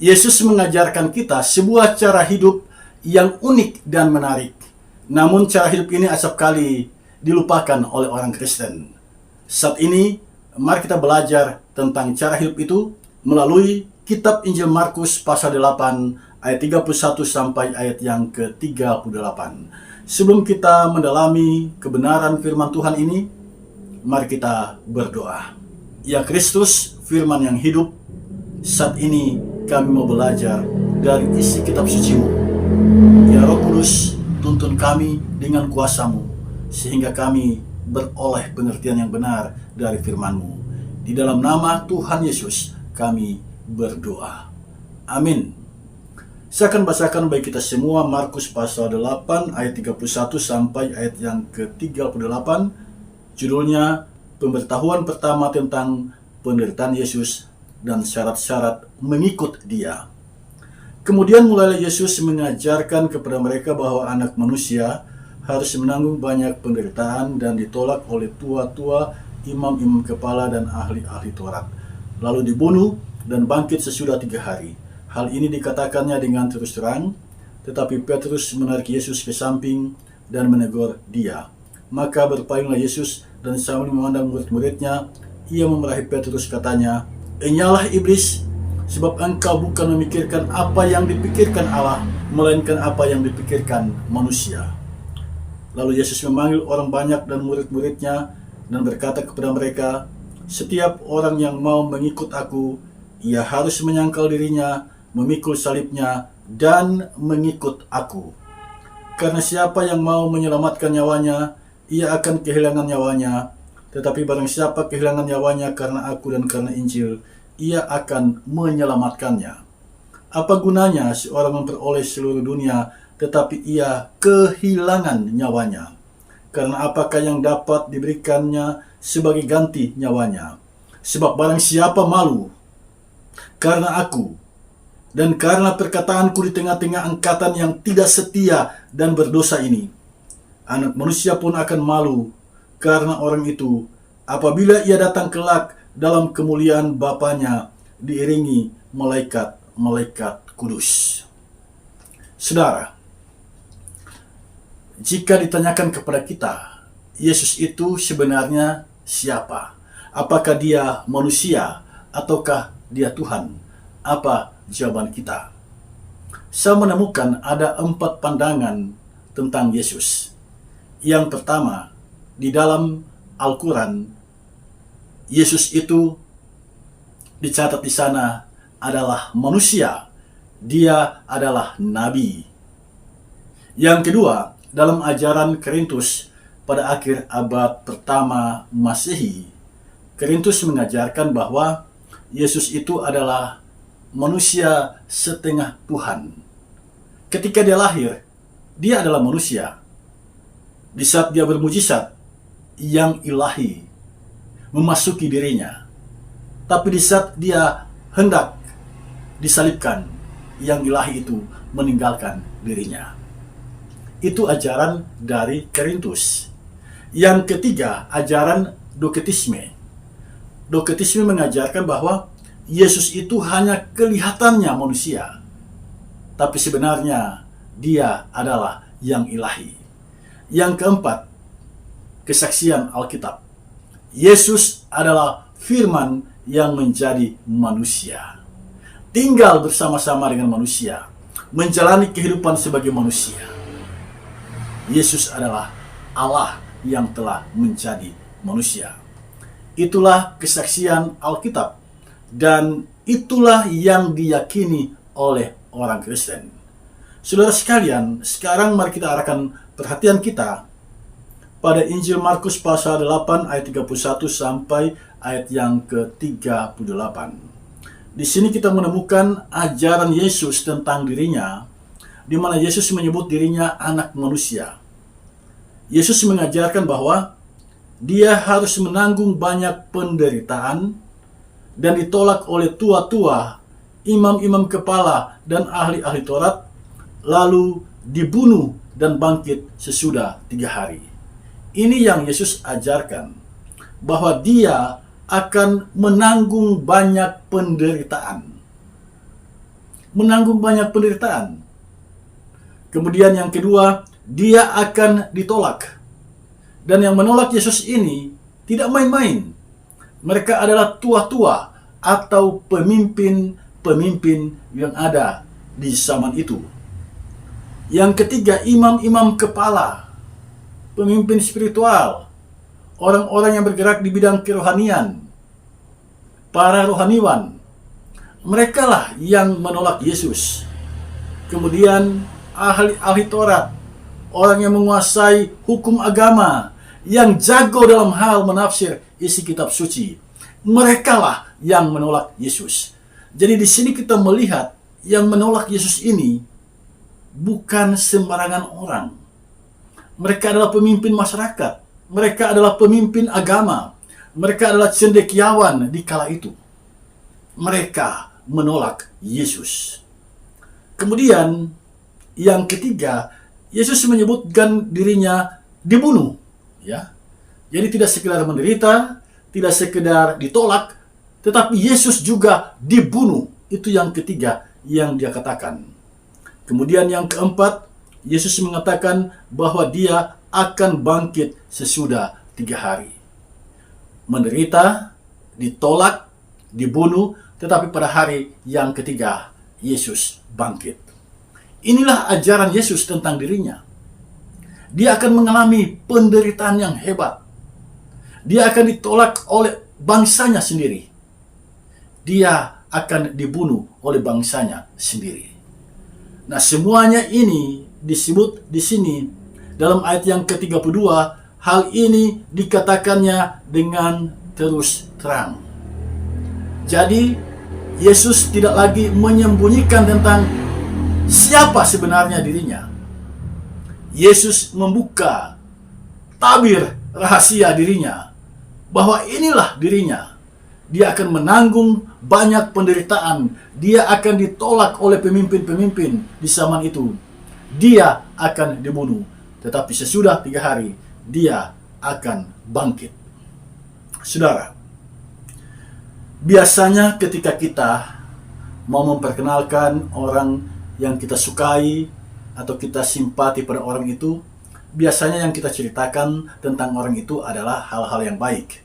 Yesus mengajarkan kita sebuah cara hidup yang unik dan menarik. Namun cara hidup ini acap kali dilupakan oleh orang Kristen. Saat ini, mari kita belajar tentang cara hidup itu melalui kitab Injil Markus pasal 8 ayat 31 sampai ayat yang ke-38. Sebelum kita mendalami kebenaran firman Tuhan ini, mari kita berdoa. Ya Kristus, firman yang hidup, saat ini kami mau belajar dari isi kitab suci-Mu. Ya Roh Kudus, tuntun kami dengan kuasa-Mu, sehingga kami beroleh pengertian yang benar dari firman-Mu. Di dalam nama Tuhan Yesus kami berdoa. Amin. Saya akan bacakan bagi kita semua Markus pasal 8 ayat 31 sampai ayat yang ke-38. Judulnya pemberitahuan pertama tentang penderitaan Yesus dan syarat-syarat mengikut Dia. Kemudian mulailah Yesus mengajarkan kepada mereka bahwa anak manusia harus menanggung banyak penderitaan dan ditolak oleh tua-tua, imam-imam kepala dan ahli-ahli Taurat, lalu dibunuh dan bangkit sesudah 3 hari. Hal ini dikatakannya dengan terus terang, tetapi Petrus menarik Yesus ke samping dan menegur Dia. Maka berpalinglah Yesus dan sambil memandang murid-muridnya, Ia memarahi Petrus, katanya, "Enyalah iblis, sebab engkau bukan memikirkan apa yang dipikirkan Allah, melainkan apa yang dipikirkan manusia." Lalu Yesus memanggil orang banyak dan murid-muridnya dan berkata kepada mereka, "Setiap orang yang mau mengikut aku, ia harus menyangkal dirinya, memikul salibnya, dan mengikut aku. Karena siapa yang mau menyelamatkan nyawanya, ia akan kehilangan nyawanya. Tetapi barang siapa kehilangan nyawanya karena aku dan karena Injil, ia akan menyelamatkannya. Apa gunanya seorang memperoleh seluruh dunia, tetapi ia kehilangan nyawanya? Karena apakah yang dapat diberikannya sebagai ganti nyawanya? Sebab barang siapa malu karena aku dan karena perkataanku di tengah-tengah angkatan yang tidak setia dan berdosa ini, Anak Manusia pun akan malu karena orang itu apabila ia datang kelak dalam kemuliaan Bapanya diiringi malaikat-malaikat kudus." Saudara, jika ditanyakan kepada kita, Yesus itu sebenarnya siapa? Apakah Dia manusia ataukah Dia Tuhan? Apa jawaban kita? Saya menemukan ada 4 pandangan tentang Yesus. Yang pertama, di dalam Al-Quran, Yesus itu dicatat di sana adalah manusia. Dia adalah nabi. Yang kedua, dalam ajaran Korintus pada akhir abad pertama Masehi, Korintus mengajarkan bahwa Yesus itu adalah manusia setengah Tuhan. Ketika Dia lahir, Dia adalah manusia. Di saat Dia bermujizat, yang ilahi memasuki dirinya. Tapi di saat Dia hendak disalibkan, yang ilahi itu meninggalkan dirinya. Itu ajaran dari Korintus. Yang ketiga, ajaran Doketisme. Doketisme mengajarkan bahwa Yesus itu hanya kelihatannya manusia, tapi sebenarnya Dia adalah yang ilahi. Yang keempat, kesaksian Alkitab. Yesus adalah firman yang menjadi manusia, tinggal bersama-sama dengan manusia, menjalani kehidupan sebagai manusia. Yesus adalah Allah yang telah menjadi manusia. Itulah kesaksian Alkitab, dan itulah yang diyakini oleh orang Kristen. Saudara sekalian, sekarang mari kita arahkan perhatian kita pada Injil Markus pasal 8 ayat 31 sampai ayat yang ke-38. Di sini kita menemukan ajaran Yesus tentang dirinya, di mana Yesus menyebut dirinya anak manusia. Yesus mengajarkan bahwa Dia harus menanggung banyak penderitaan dan ditolak oleh tua-tua, imam-imam kepala, dan ahli-ahli Taurat, lalu dibunuh dan bangkit sesudah 3 hari. Ini yang Yesus ajarkan, bahwa Dia akan menanggung banyak penderitaan. menanggung banyak penderitaan. Kemudian yang kedua, dia akan ditolak. Dan yang menolak Yesus ini tidak main-main. Mereka adalah tua-tua atau pemimpin-pemimpin yang ada di zaman itu. Yang ketiga, imam-imam kepala, pemimpin spiritual, orang-orang yang bergerak di bidang kerohanian, para rohaniwan. Mereka lah yang menolak Yesus. Kemudian ahli Taurat, orang yang menguasai hukum agama, yang jago dalam hal menafsir isi kitab suci. Mereka lah yang menolak Yesus. Jadi di sini kita melihat yang menolak Yesus ini bukan sembarangan orang. Mereka adalah pemimpin masyarakat. Mereka adalah pemimpin agama. Mereka adalah cendekiawan di kala itu. Mereka menolak Yesus. Kemudian yang ketiga, Yesus menyebutkan dirinya dibunuh, ya. Jadi tidak sekedar menderita, tidak sekedar ditolak, tetapi Yesus juga dibunuh. Itu yang ketiga yang dia katakan. Kemudian yang keempat, Yesus mengatakan bahwa dia akan bangkit sesudah 3 hari. Menderita, ditolak, dibunuh, tetapi pada hari yang ketiga, Yesus bangkit. Inilah ajaran Yesus tentang dirinya. Dia akan mengalami penderitaan yang hebat. Dia akan ditolak oleh bangsanya sendiri. Dia akan dibunuh oleh bangsanya sendiri. Nah, semuanya ini disebut di sini dalam ayat yang ke-32, hal ini dikatakannya dengan terus terang. Jadi, Yesus tidak lagi menyembunyikan tentang siapa sebenarnya dirinya. Yesus membuka tabir rahasia dirinya, bahwa inilah dirinya. Dia akan menanggung banyak penderitaan. Dia akan ditolak oleh pemimpin-pemimpin di zaman itu. Dia akan dibunuh. Tetapi sesudah 3 hari, dia akan bangkit. Saudara, biasanya ketika kita mau memperkenalkan orang yang kita sukai atau kita simpati pada orang itu, biasanya yang kita ceritakan tentang orang itu adalah hal-hal yang baik.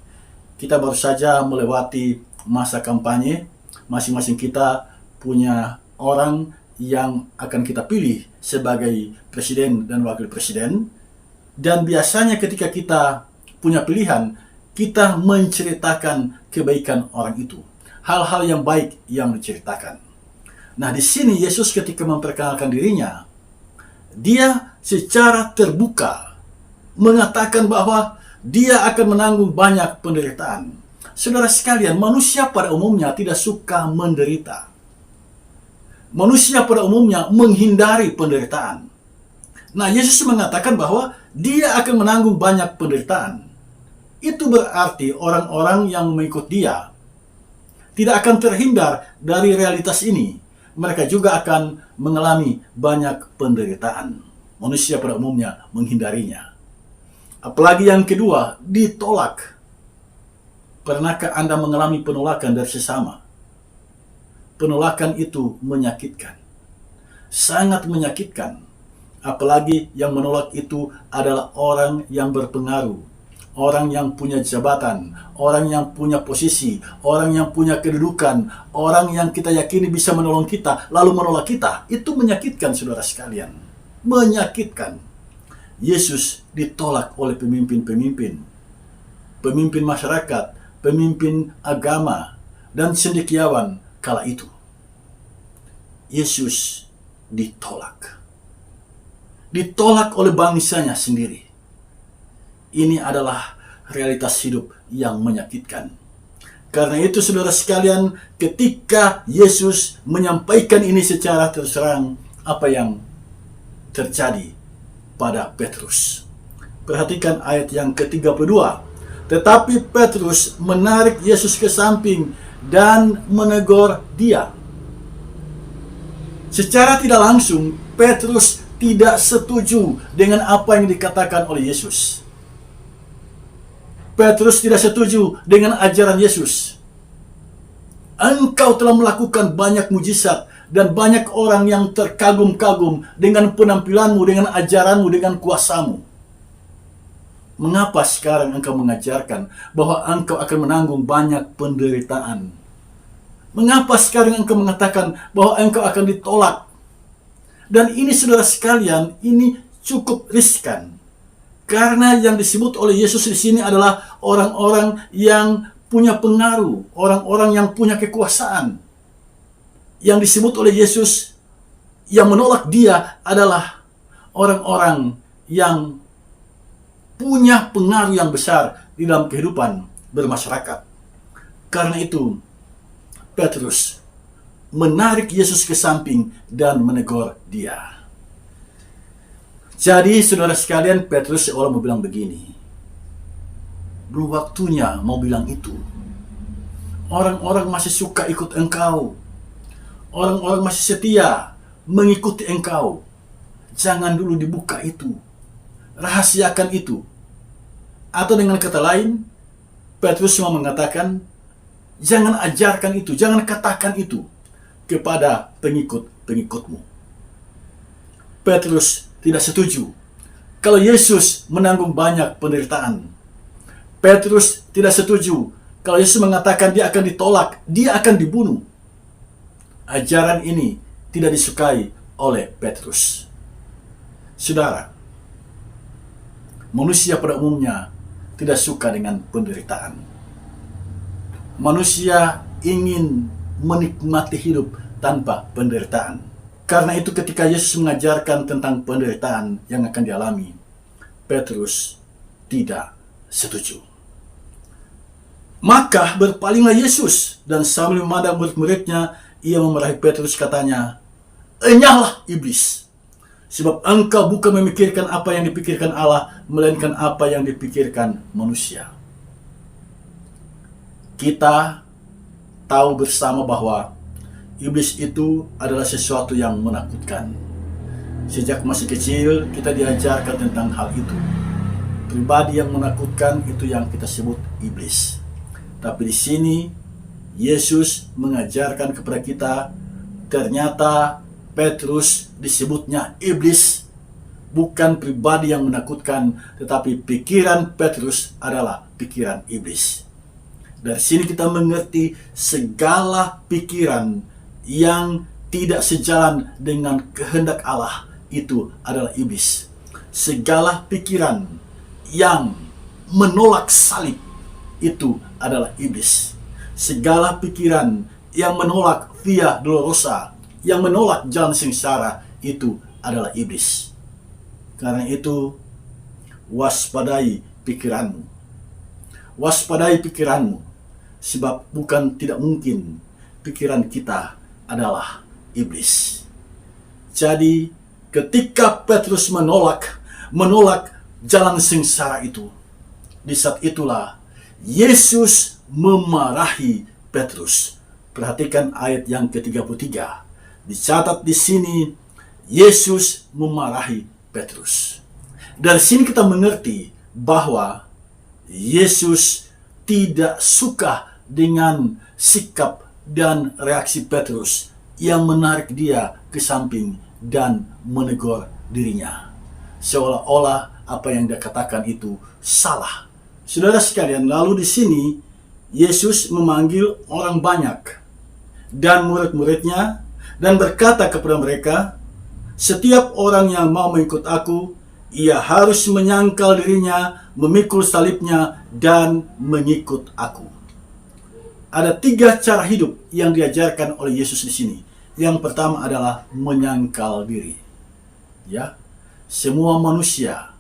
Kita baru saja melewati masa kampanye. Masing-masing kita punya orang yang akan kita pilih sebagai presiden dan wakil presiden. Dan biasanya ketika kita punya pilihan, kita menceritakan kebaikan orang itu. Hal-hal yang baik yang diceritakan. Nah, di sini Yesus ketika memperkenalkan dirinya, dia secara terbuka mengatakan bahwa dia akan menanggung banyak penderitaan. Saudara sekalian, manusia pada umumnya tidak suka menderita. Manusia pada umumnya menghindari penderitaan. Nah, Yesus mengatakan bahwa dia akan menanggung banyak penderitaan. Itu berarti orang-orang yang mengikut dia tidak akan terhindar dari realitas ini. Mereka juga akan mengalami banyak penderitaan. Manusia pada umumnya menghindarinya. Apalagi yang kedua, ditolak. Pernahkah Anda mengalami penolakan dari sesama? Penolakan itu menyakitkan. Sangat menyakitkan. Apalagi yang menolak itu adalah orang yang berpengaruh. Orang yang punya jabatan. Orang yang punya posisi. Orang yang punya kedudukan. Orang yang kita yakini bisa menolong kita, lalu menolak kita. Itu menyakitkan, saudara sekalian. Menyakitkan. Yesus ditolak oleh pemimpin-pemimpin. Pemimpin masyarakat, pemimpin agama, dan cendekiawan kala itu. Yesus ditolak. Ditolak oleh bangsanya sendiri. Ini adalah realitas hidup yang menyakitkan. Karena itu saudara sekalian, ketika Yesus menyampaikan ini secara terus terang, apa yang terjadi pada Petrus? Perhatikan ayat yang ke-32. Tetapi Petrus menarik Yesus ke samping dan menegur dia. Secara tidak langsung, Petrus tidak setuju dengan apa yang dikatakan oleh Yesus. Petrus tidak setuju dengan ajaran Yesus. Engkau telah melakukan banyak mujizat Dan banyak orang yang terkagum-kagum dengan penampilanmu, dengan ajaranmu, dengan kuasamu. Mengapa sekarang engkau mengajarkan bahwa engkau akan menanggung banyak penderitaan? Mengapa sekarang engkau mengatakan bahwa engkau akan ditolak? Dan ini, saudara sekalian, ini cukup riskan. Karena yang disebut oleh Yesus di sini adalah orang-orang yang punya pengaruh, orang-orang yang punya kekuasaan. Yang disebut oleh Yesus yang menolak dia adalah orang-orang yang punya pengaruh yang besar di dalam kehidupan bermasyarakat. Karena itu, Petrus menarik Yesus ke samping dan menegur dia. Jadi, saudara sekalian, Petrus seolah mau bilang begini, belum waktunya mau bilang itu. Orang-orang masih suka ikut engkau. Orang-orang masih setia mengikuti engkau. Jangan dulu dibuka itu. Rahasiakan itu. Atau dengan kata lain, Petrus cuma mengatakan, jangan ajarkan itu, jangan katakan itu kepada pengikut-pengikutmu. Petrus tidak setuju kalau Yesus menanggung banyak penderitaan. Petrus tidak setuju kalau Yesus mengatakan dia akan ditolak, dia akan dibunuh. Ajaran ini tidak disukai oleh Petrus. Saudara, manusia pada umumnya tidak suka dengan penderitaan. Manusia ingin menikmati hidup tanpa penderitaan. Karena itu ketika Yesus mengajarkan tentang penderitaan yang akan dialami, Petrus tidak setuju. Maka berpalinglah Yesus dan sambil memandang murid-muridnya, ia memarahi Petrus, katanya, "Enyahlah iblis, sebab engkau bukan memikirkan apa yang dipikirkan Allah, melainkan apa yang dipikirkan manusia." Kita tahu bersama bahwa iblis itu adalah sesuatu yang menakutkan. Sejak masih kecil kita diajarkan tentang hal itu. Pribadi yang menakutkan itu yang kita sebut iblis. Tapi di sini Yesus mengajarkan kepada kita, ternyata Petrus disebutnya iblis, bukan pribadi yang menakutkan, tetapi pikiran Petrus adalah pikiran iblis. Dari sini kita mengerti segala pikiran yang tidak sejalan dengan kehendak Allah itu adalah iblis. Segala pikiran yang menolak salib itu adalah iblis. Segala pikiran yang menolak via dolorosa, yang menolak jalan sengsara, itu adalah iblis. Karena itu, waspadai pikiranmu. Waspadai pikiranmu, sebab bukan tidak mungkin pikiran kita adalah iblis. Jadi, ketika Petrus menolak jalan sengsara itu, di saat itulah Yesus memarahi Petrus. Perhatikan ayat yang ke-33. Dicatat di sini, Yesus memarahi Petrus. Dari sini kita mengerti bahwa Yesus tidak suka dengan sikap dan reaksi Petrus yang menarik dia ke samping dan menegur dirinya. Seolah-olah apa yang dia katakan itu salah. Saudara sekalian, lalu di sini Yesus memanggil orang banyak dan murid-muridnya dan berkata kepada mereka, "Setiap orang yang mau mengikut aku, ia harus menyangkal dirinya, memikul salibnya, dan mengikut aku." Ada 3 cara hidup yang diajarkan oleh Yesus di sini. Yang pertama adalah menyangkal diri. Ya, semua manusia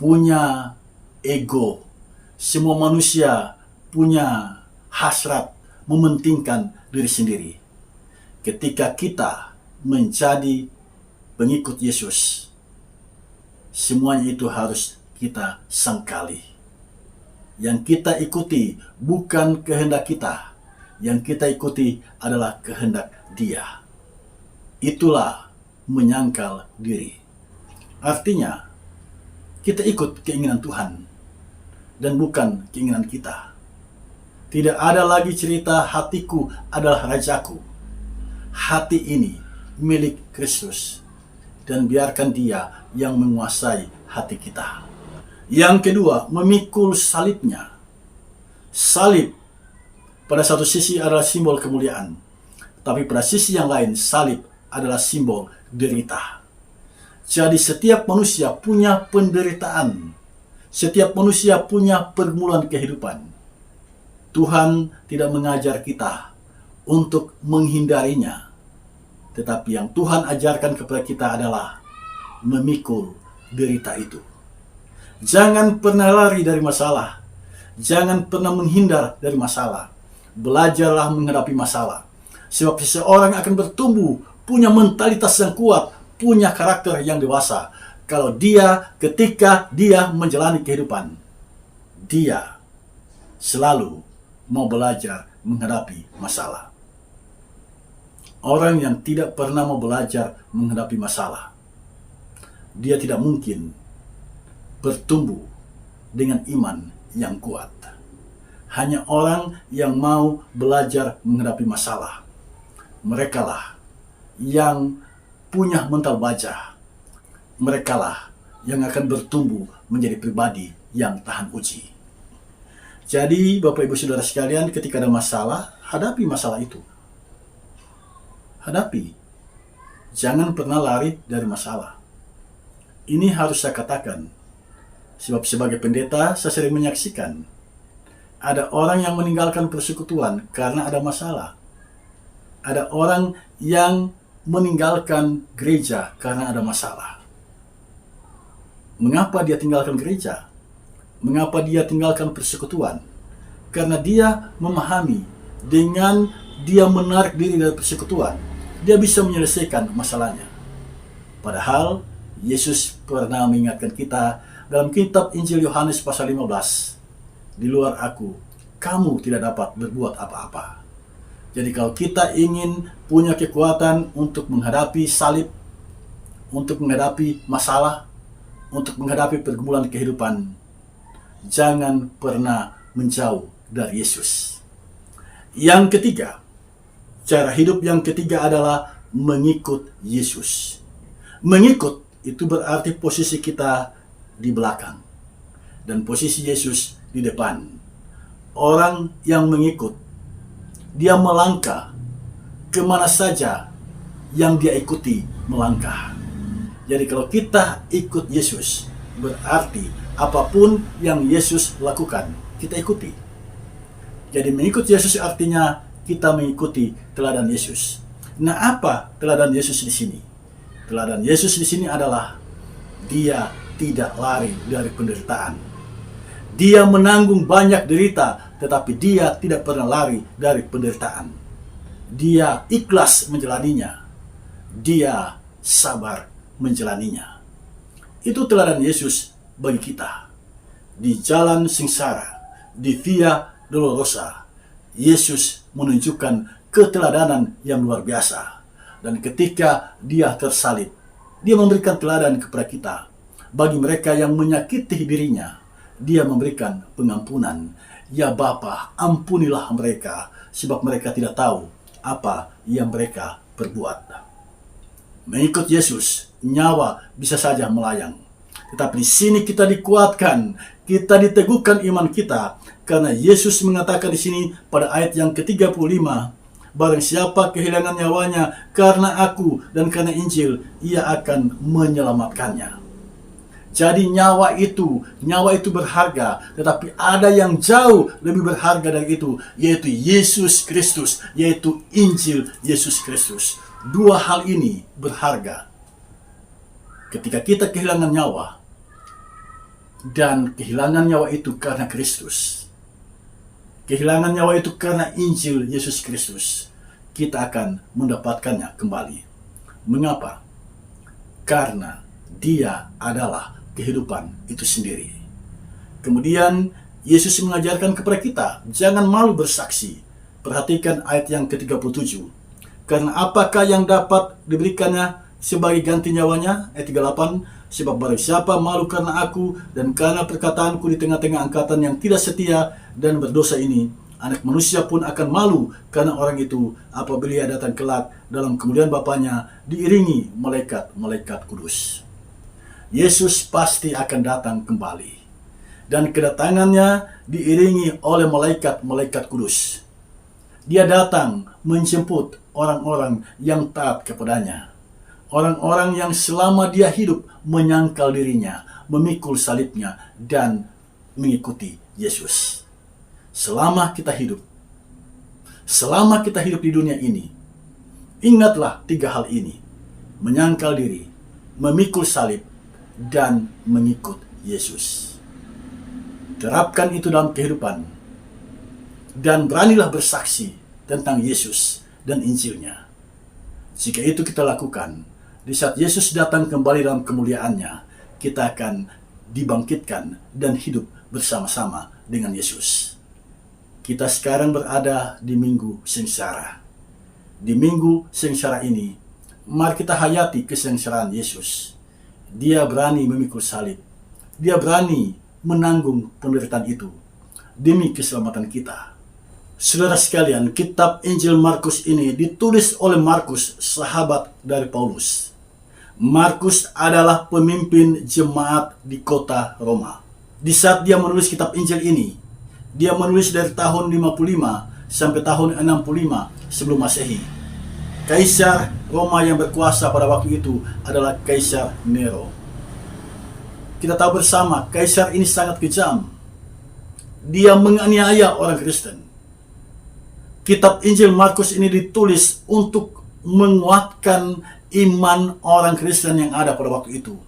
punya ego. Semua manusia punya hasrat mementingkan diri sendiri. Ketika kita menjadi pengikut Yesus, semuanya itu harus kita sangkali. Yang kita ikuti bukan kehendak kita. Yang kita ikuti adalah kehendak Dia. Itulah menyangkal diri. Artinya, kita ikut keinginan Tuhan dan bukan keinginan kita. Tidak ada lagi cerita hatiku adalah rajaku. hati ini milik Kristus dan biarkan Dia yang menguasai hati kita. Yang kedua, memikul salibnya. Salib pada satu sisi adalah simbol kemuliaan, tapi pada sisi yang lain salib adalah simbol derita. Jadi setiap manusia punya penderitaan. Setiap manusia punya pergumulan kehidupan. Tuhan tidak mengajar kita untuk menghindarinya. Tetapi yang Tuhan ajarkan kepada kita adalah memikul derita itu. Jangan pernah lari dari masalah. Jangan pernah menghindar dari masalah. Belajarlah menghadapi masalah. Sebab seseorang akan bertumbuh, punya mentalitas yang kuat, punya karakter yang dewasa. Kalau ketika dia menjalani kehidupan, dia selalu mau belajar menghadapi masalah. Orang yang tidak pernah mau belajar menghadapi masalah, dia tidak mungkin bertumbuh dengan iman yang kuat. Hanya orang yang mau belajar menghadapi masalah, merekalah yang punya mental baja. Merekalah yang akan bertumbuh menjadi pribadi yang tahan uji. Jadi Bapak Ibu Saudara sekalian, ketika ada masalah, hadapi masalah itu. Hadapi. Jangan pernah lari dari masalah. Ini harus saya katakan. Sebab sebagai pendeta, saya sering menyaksikan ada orang yang meninggalkan persekutuan karena ada masalah. Ada orang yang meninggalkan gereja karena ada masalah. Mengapa dia tinggalkan gereja? Mengapa dia tinggalkan persekutuan? Karena dia memahami dengan dia menarik diri dari persekutuan, dia bisa menyelesaikan masalahnya. Padahal Yesus pernah mengingatkan kita dalam kitab Injil Yohanes pasal 15, di luar aku, kamu tidak dapat berbuat apa-apa. Jadi kalau kita ingin punya kekuatan untuk menghadapi salib, untuk menghadapi masalah, untuk menghadapi pergumulan kehidupan, jangan pernah menjauh dari Yesus. Yang ketiga, cara hidup yang ketiga adalah mengikut Yesus. Mengikut itu berarti posisi kita di belakang dan posisi Yesus di depan. Orang yang mengikut, dia melangkah kemana saja yang dia ikuti melangkah. Jadi kalau kita ikut Yesus, berarti apapun yang Yesus lakukan, kita ikuti. Jadi mengikut Yesus artinya kita mengikuti teladan Yesus. Nah, apa teladan Yesus di sini? Teladan Yesus di sini adalah dia tidak lari dari penderitaan. Dia menanggung banyak derita, tetapi dia tidak pernah lari dari penderitaan. Dia ikhlas menjalaninya. Dia sabar menjalaninya. Itu teladan Yesus bagi kita. Di jalan sengsara, di Via Dolorosa, Yesus menunjukkan keteladanan yang luar biasa. Dan ketika dia tersalib, dia memberikan teladan kepada kita. Bagi mereka yang menyakiti dirinya, dia memberikan pengampunan. Ya Bapa, ampunilah mereka, sebab mereka tidak tahu apa yang mereka perbuat. Mengikut Yesus, nyawa bisa saja melayang. Tetapi di sini kita dikuatkan, kita diteguhkan iman kita, karena Yesus mengatakan di sini pada ayat yang ke-35, barang siapa kehilangan nyawanya karena aku dan karena Injil, ia akan menyelamatkannya. Jadi nyawa itu berharga, tetapi ada yang jauh lebih berharga dari itu, yaitu Yesus Kristus, yaitu Injil Yesus Kristus. Dua hal ini berharga. Ketika kita kehilangan nyawa, dan kehilangan nyawa itu karena Kristus, kehilangan nyawa itu karena Injil Yesus Kristus, kita akan mendapatkannya kembali. Mengapa? Karena dia adalah kehidupan itu sendiri. Kemudian Yesus mengajarkan kepada kita, jangan malu bersaksi. Perhatikan ayat yang ke-37. Karena apakah yang dapat diberikannya sebagai ganti nyawanya? Ayat 38. Sebab barang siapa malu karena aku dan karena perkataanku di tengah-tengah angkatan yang tidak setia dan berdosa ini, Anak manusia pun akan malu karena orang itu apabila ia datang kelak dalam kemuliaan Bapanya diiringi malaikat-malaikat kudus. Yesus pasti akan datang kembali. Dan kedatangannya diiringi oleh malaikat-malaikat kudus. Dia datang menjemput orang-orang yang taat kepadanya. Orang-orang yang selama dia hidup menyangkal dirinya, memikul salibnya, dan mengikuti Yesus. Selama kita hidup di dunia ini, ingatlah 3 hal ini: menyangkal diri, memikul salib, dan mengikut Yesus. Terapkan itu dalam kehidupan, dan beranilah bersaksi tentang Yesus dan Injilnya. Jika itu kita lakukan, di saat Yesus datang kembali dalam kemuliaannya, kita akan dibangkitkan dan hidup bersama-sama dengan Yesus. Kita sekarang berada di minggu sengsara. Di minggu sengsara ini, mari kita hayati kesengsaraan Yesus. Dia berani memikul salib. Dia berani menanggung penderitaan itu demi keselamatan kita. Saudara sekalian, kitab Injil Markus ini ditulis oleh Markus, sahabat dari Paulus. Markus adalah pemimpin jemaat di kota Roma. Di saat dia menulis kitab Injil ini, dia menulis dari tahun 55 sampai tahun 65 sebelum Masehi. Kaisar Roma yang berkuasa pada waktu itu adalah Kaisar Nero. Kita tahu bersama, kaisar ini sangat kejam. Dia menganiaya orang Kristen. Kitab Injil Markus ini ditulis untuk menguatkan iman orang Kristen yang ada pada waktu itu,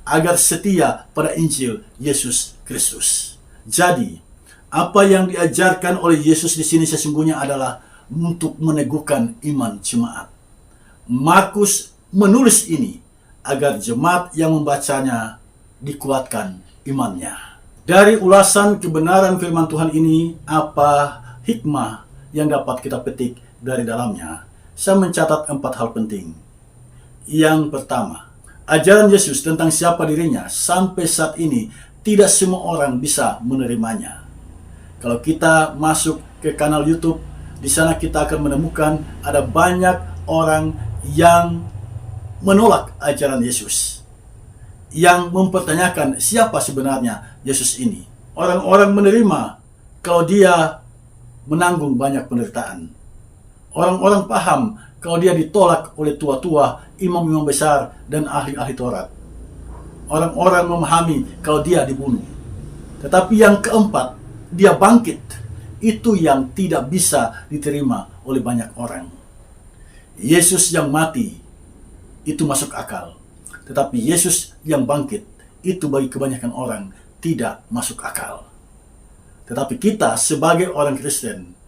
agar setia pada Injil Yesus Kristus. Jadi, apa yang diajarkan oleh Yesus di sini sesungguhnya adalah untuk meneguhkan iman jemaat. Markus menulis ini agar jemaat yang membacanya dikuatkan imannya. Dari ulasan kebenaran firman Tuhan ini, apa hikmah yang dapat kita petik dari dalamnya? Saya mencatat 4 hal penting. Yang pertama, ajaran Yesus tentang siapa dirinya sampai saat ini tidak semua orang bisa menerimanya. Kalau kita masuk ke kanal YouTube, di sana kita akan menemukan ada banyak orang yang menolak ajaran Yesus, yang mempertanyakan siapa sebenarnya Yesus ini. Orang-orang menerima kalau dia menanggung banyak penderitaan. Orang-orang paham kalau dia ditolak oleh tua-tua, imam-imam besar, dan ahli-ahli Taurat. Orang-orang memahami kalau dia dibunuh. Tetapi yang keempat, dia bangkit. Itu yang tidak bisa diterima oleh banyak orang. Yesus yang mati, itu masuk akal. Tetapi Yesus yang bangkit, itu bagi kebanyakan orang tidak masuk akal. Tetapi kita sebagai orang Kristen,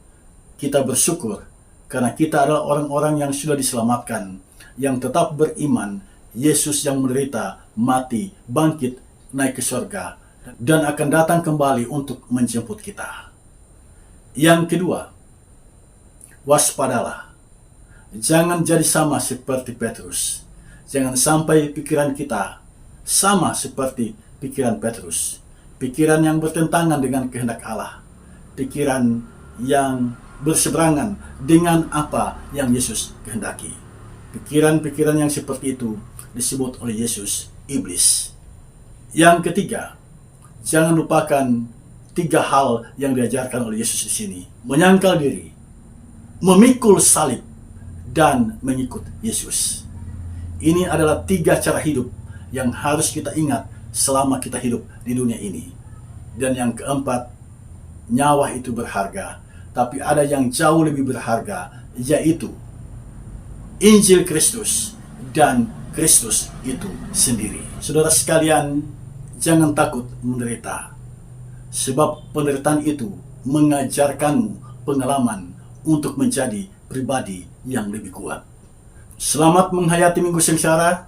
kita bersyukur karena kita adalah orang-orang yang sudah diselamatkan, yang tetap beriman Yesus yang menderita, mati, bangkit, naik ke surga, dan akan datang kembali untuk menjemput kita. Yang kedua, waspadalah. Jangan jadi sama seperti Petrus. Jangan sampai pikiran kita sama seperti pikiran Petrus. Pikiran yang bertentangan dengan kehendak Allah. Pikiran yang berseberangan dengan apa yang Yesus kehendaki. Pikiran-pikiran yang seperti itu disebut oleh Yesus iblis. Yang ketiga, jangan lupakan 3 hal yang diajarkan oleh Yesus di sini. Menyangkal diri, memikul salib, dan mengikut Yesus. Ini adalah 3 cara hidup yang harus kita ingat selama kita hidup di dunia ini. Dan yang keempat, nyawa itu berharga, tapi ada yang jauh lebih berharga, yaitu Injil Kristus dan Kristus itu sendiri. Saudara sekalian, jangan takut menderita, sebab penderitaan itu mengajarkanmu pengalaman untuk menjadi pribadi yang lebih kuat. Selamat menghayati minggu sengsara.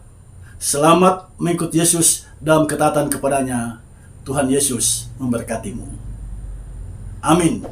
Selamat mengikut Yesus dalam ketaatan kepadanya. Tuhan Yesus memberkatimu. Amin.